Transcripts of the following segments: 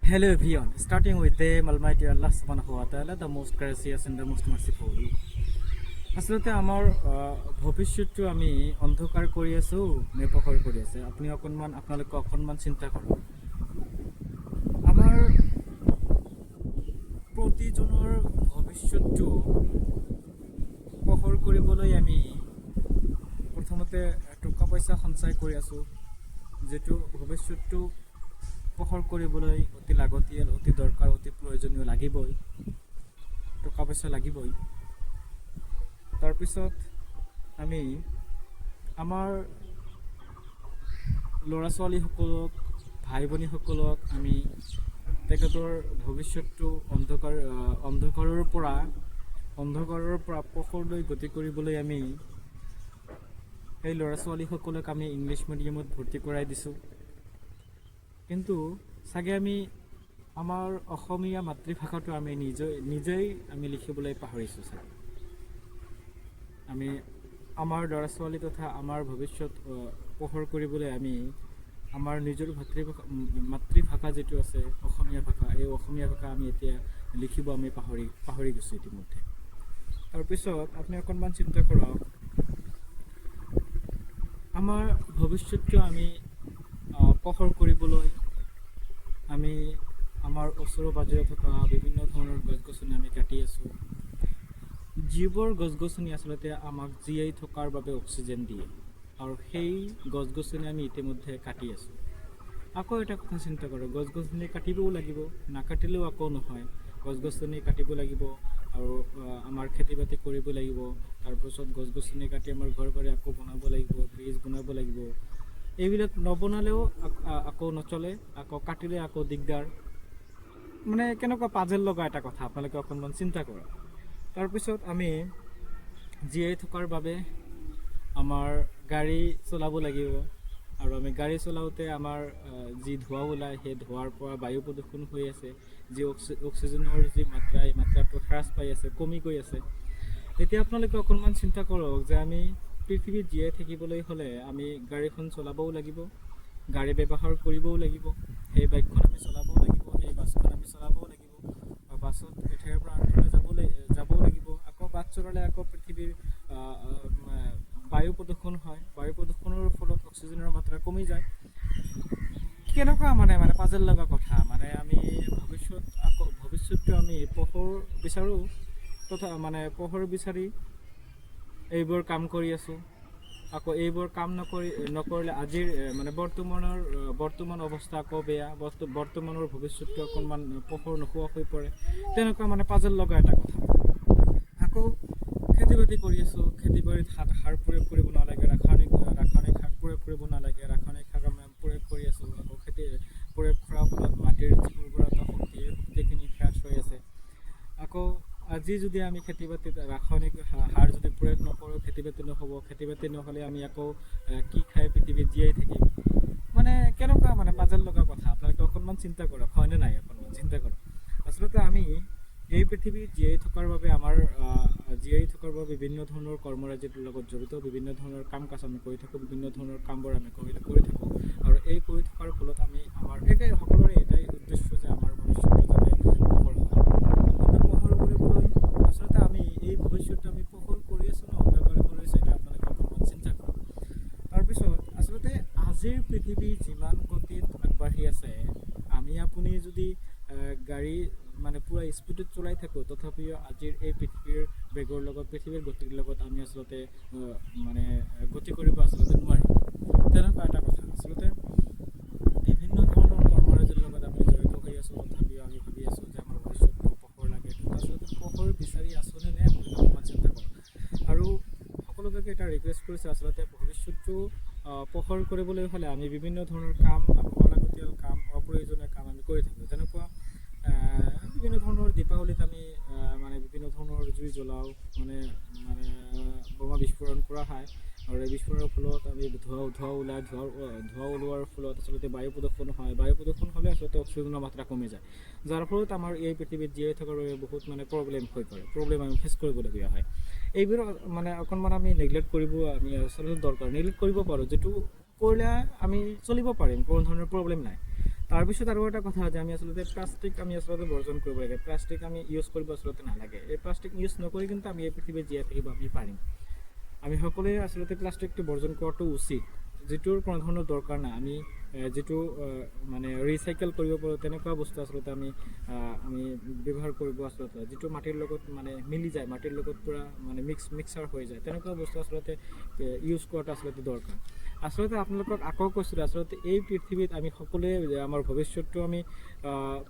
Hello everyone, starting with them Almighty Allah subhanahu wa ta'ala, the most gracious and the most merciful. আচলতে আমাৰ ভৱিষ্যতটো আমি অন্ধকাৰ কৰি আছো নে পোহৰ কৰি আছে আপুনি আপোনালোকে অকণমান চিন্তা কৰক। আমাৰ প্ৰতিজনৰ ভৱিষ্যতটো পোহৰ কৰিবলৈ আমি প্ৰথমতে টকা পইচা সঞ্চয় কৰি আছো, যেটো ভৱিষ্যতটো পোহৰ কৰিবলৈ অতি লাগতিয়াল, অতি দৰকাৰ, অতি প্ৰয়োজনীয় লাগিবই, টকা পইচা লাগিবই। তাৰপিছত আমি আমাৰ ল'ৰা ছোৱালীসকলক, ভাই ভনীসকলক আমি তেখেতৰ ভৱিষ্যতটো অন্ধকাৰৰ পৰা পোহৰলৈ গতি কৰিবলৈ আমি সেই ল'ৰা ছোৱালীসকলক আমি ইংলিছ মিডিয়ামত ভৰ্তি কৰাই দিছোঁ। কিন্তু চাগে আমি আমাৰ অসমীয়া মাতৃভাষাটো আমি নিজেই আমি লিখিবলৈ পাহৰিছোঁ। চাগে আমি আমাৰ ল'ৰা ছোৱালী তথা আমাৰ ভৱিষ্যত পোহৰ কৰিবলৈ আমি আমাৰ নিজৰ মাতৃভাষা যিটো আছে অসমীয়া ভাষা, এই অসমীয়া ভাষা আমি এতিয়া লিখিব আমি পাহৰি গৈছোঁ ইতিমধ্যে। তাৰপিছত আপুনি অকণমান চিন্তা কৰক, আমাৰ ভৱিষ্যতটো আমি পোহৰ কৰিবলৈ আমি আমাৰ ওচৰে পাজৰে থকা বিভিন্ন ধৰণৰ গছ গছনি আমি কাটি আছোঁ। যিবোৰ গছ গছনি আচলতে আমাক জীয়াই থকাৰ বাবে অক্সিজেন দিয়ে, আৰু সেই গছ গছনি আমি ইতিমধ্যে কাটি আছোঁ। আকৌ এটা কথা চিন্তা কৰক, গছ গছনি কাটিবও লাগিব, নাকাটিলেও আকৌ নহয়। গছ গছনি কাটিব লাগিব আৰু আমাৰ খেতি বাতি কৰিব লাগিব। তাৰপিছত গছ গছনি কাটি আমাৰ ঘৰ বাৰী আকৌ বনাব লাগিব, ব্ৰিজ বনাব লাগিব। এইবিলাক নবনালেও আকৌ নচলে, আকৌ কাটিলে আকৌ দিগদাৰ। মানে কেনেকুৱা পাজেল লগা এটা কথা, আপোনালোকে অকণমান চিন্তা কৰক। তাৰপিছত আমি জীয়াই থকাৰ বাবে আমাৰ গাড়ী চলাব লাগিব, আৰু আমি গাড়ী চলাওঁতে আমাৰ যি ধোঁৱা ওলায়, সেই ধোঁৱাৰ পৰা বায়ু প্ৰদূষণ হৈ আছে। যি অক্সিজেনৰ যি মাত্ৰা, এই মাত্ৰাটো হ্ৰাস পাই আছে, কমি গৈ আছে। এতিয়া আপোনালোকে অকণমান চিন্তা কৰক যে আমি পৃথিৱীত জীয়াই থাকিবলৈ হ'লে আমি গাড়ীখন চলাবও লাগিব, গাড়ী ব্যৱহাৰ কৰিবও লাগিব, সেই বাইকখন আমি চলাবও লাগিব, সেই বাছখন আমি চলাবও লাগিব, বা বাছত এঠাইৰ পৰা আন ঠাইলৈ যাবও লাগিব। আকৌ বাছ চলালে আকৌ পৃথিৱীৰ বায়ু প্ৰদূষণ হয়, বায়ু প্ৰদূষণৰ ফলত অক্সিজেনৰ মাত্ৰা কমি যায়। কেনেকুৱা মানে পাজল লগা কথা। মানে আমি ভৱিষ্যতটো আমি পোহৰ বিচাৰোঁ, তথা পোহৰ বিচাৰি এইবোৰ কাম কৰি আছোঁ। আকৌ এইবোৰ কাম নকৰিলে আজিৰ বৰ্তমান অৱস্থা আকৌ বেয়া, বৰ্তমানৰ ভৱিষ্যতটো অকণমান পোহৰ নোহোৱা হৈ পৰে। তেনেকুৱা পাজল লগা এটা কথা। আকৌ খেতি বাতি কৰি আছোঁ, খেতি বাতিত সাৰ প্ৰয়োগ কৰিব নালাগে, ৰাসায়নিক সাৰ প্ৰয়োগ কৰিব নালাগে, ৰাসায়নিক সাৰ আমি প্ৰয়োগ কৰি আছোঁ। আকৌ খেতি প্ৰয়োগ কৰাৰ ফলত মাটিৰ যি উৰ্বৰতা শক্তিখিনি হ্ৰাস হৈ আছে। আকৌ আজি যদি আমি খেতি বাতিত ৰাসায়নিক সাৰ যদি প্ৰয়োগ নকৰোঁ, খেতি বাতি নহ'ব। খেতি বাতি নহ'লে আমি আকৌ কি খাই পৃথিৱীত জীয়াই থাকিম। কেনেকুৱা পাজল লগা কথা। আপোনালোকে অকণমান চিন্তা কৰক, হয়নে নাই? অকণমান চিন্তা কৰক। আচলতে আমি এই পৃথিৱীত জীয়াই থকাৰ বাবে বিভিন্ন ধৰণৰ কৰ্মৰাজিৰ লগত জড়িত, বিভিন্ন ধৰণৰ কাম কাজ আমি কৰি থাকোঁ, বিভিন্ন ধৰণৰ কামবোৰ আমি কৰি থাকোঁ। আৰু এই কৰি থকাৰ ফলত আমাৰ সকলোৰে এটাই উদ্দেশ্য যে আমাৰ ভৱিষ্যতটো যাতে পোহৰ হয়। কিন্তু পোহৰ কৰিবলৈ আচলতে আমি এই ভৱিষ্যতটো আমি পোহৰ কৰি আছোঁ ন, অন্ধকাৰ কৰি আছোঁ, এটা আপোনালোকে অকণমান চিন্তা কৰক। তাৰপিছত আচলতে আজিৰ পৃথিৱী যিমান গতিত আগবাঢ়ি আছে, আপুনি যদি গাড়ী পূৰা স্পীডত চলাই থাকোঁ, তথাপিও আজিৰ এই পৃথিৱীৰ বেগৰ লগত, পৃথিৱীৰ গতিৰ লগত আমি আচলতে গতি কৰিব নোৱাৰিম। তেনেকুৱা এটা কথা। আচলতে বিভিন্ন ধৰণৰ কৰ্মৰাজিৰ লগত আমি জড়িত হৈ আছোঁ, তথাপিও আমি ভাবি আছোঁ যে আমাৰ ভৱিষ্যতটো পোহৰ লাগে। কিন্তু আচলতে পোহৰ বিচাৰি আছোঁনে নে, আপোনালোকে অকণমান চিন্তা কৰক। আৰু সকলোকে এটা ৰিকুৱেষ্ট কৰিছোঁ, আচলতে ভৱিষ্যতটো পোহৰ কৰিবলৈ হ'লে আমি বিভিন্ন ধৰণৰ কাম, অলাগতিয়াল কাম, অপ্ৰয়োজনীয় কাম আমি কৰি থাকোঁ। যেনেকুৱা বিভিন্ন ধৰণৰ দীপাৱলীত আমি বিভিন্ন ধৰণৰ জুই জ্বলাওঁ, বোমা বিস্ফোৰণ কৰা হয়। আৰু এই বিস্ফোৰণৰ ফলত আমি ধোঁৱা ওলোৱাৰ ফলত আচলতে বায়ু প্ৰদূষণ হয়। বায়ু প্ৰদূষণ হ'লে আচলতে অক্সিজেনৰ মাত্ৰা কমি যায়, যাৰ ফলত আমাৰ এই পৃথিৱীত জীয়াই থকাৰ বাবে বহুত প্ৰব্লেম আমি ফেচ কৰিবলগীয়া হয়। এইবোৰ অকণমান আমি নেগলেক্ট আমি আচলতে দৰকাৰ, নেগলেক্ট কৰিব পাৰোঁ, যিটো কৰিলে আমি চলিব পাৰিম, কোনো ধৰণৰ প্ৰব্লেম নাই। তাৰপিছত আৰু এটা কথা যে আমি আচলতে প্লাষ্টিক আমি আচলতে বৰ্জন কৰিব লাগে, প্লাষ্টিক আমি ইউজ কৰিব আচলতে নালাগে। এই প্লাষ্টিক ইউজ নকৰি কিন্তু আমি এই পৃথিৱীত জীয়াই থাকিব আমি পাৰিম। আমি সকলোৱে আচলতে প্লাষ্টিকটো বৰ্জন কৰাটো উচিত, যিটোৰ কোনো ধৰণৰ দৰকাৰ নাই। আমি যিটো মানে ৰিচাইকেল কৰিব পাৰোঁ তেনেকুৱা বস্তু আচলতে আমি ব্যৱহাৰ কৰিব আচলতে, যিটো মাটিৰ লগত মানে মিলি যায়, মাটিৰ লগত পূৰা মানে মিক্সাৰ হৈ যায়, তেনেকুৱা বস্তু আচলতে ইউজ কৰাটো আচলতে দৰকাৰ। আচলতে আপোনালোকক আকৌ কৈছিলোঁ, আচলতে এই পৃথিৱীত আমি সকলোৱে আমাৰ ভৱিষ্যতটো আমি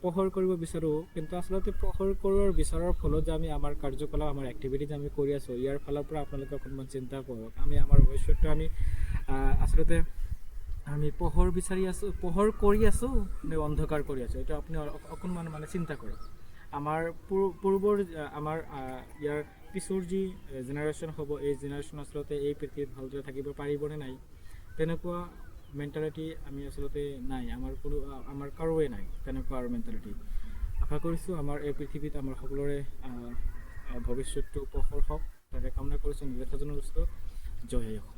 পোহৰ কৰিব বিচাৰোঁ, কিন্তু আচলতে পোহৰ কৰাৰ বিচাৰৰ ফলত যে আমি আমাৰ কাৰ্যকলাপ, আমাৰ এক্টিভিটি যে আমি কৰি আছোঁ, ইয়াৰ ফালৰ পৰা আপোনালোকে অকণমান চিন্তা কৰক। আমি আমাৰ ভৱিষ্যতটো আমি আচলতে আমি পোহৰ বিচাৰি আছোঁ, পোহৰ কৰি আছোঁ নে অন্ধকাৰ কৰি আছোঁ, এইটো আপুনি অকণমান মানে চিন্তা কৰক। আমাৰ পূৰ্বৰ আমাৰ ইয়াৰ পিছৰ যি জেনেৰেশ্যন হ'ব, এই জেনেৰেশ্যন আচলতে এই পৃথিৱীত ভালদৰে থাকিব পাৰিবনে নাই, তেনেকুৱা মেণ্টেলিটি আমি আচলতে নাই, আমাৰ কাৰোৱে নাই তেনেকুৱা আৰু মেণ্টেলিটি। আশা কৰিছোঁ আমাৰ এই পৃথিৱীত আমাৰ সকলোৰে ভৱিষ্যতটো পোহৰ হওক, তাকে কামনা কৰিছোঁ। নিলেখাজনৰ ওচৰত জয় আই অসম।